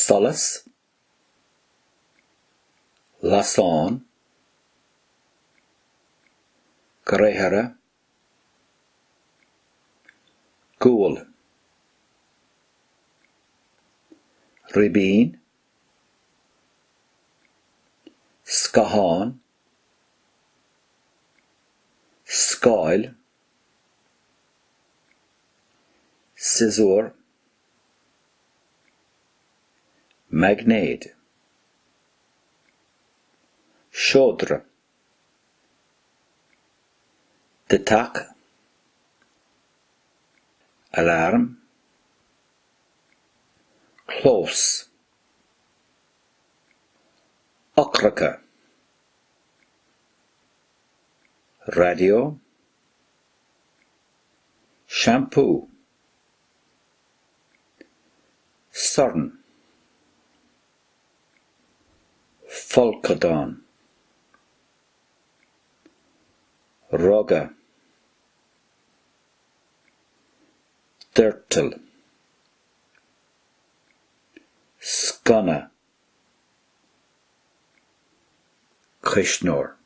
Solas, Lasán, Grahara, Gúil, Ribín, Scahán, Skáil, Scissor, Magnéid, Seodra, Detach, Alarm, Close, Ocraca, Radio, Shampoo, Surn, Folcadon, Rugga, Dirtle, Scunna, Kishnor.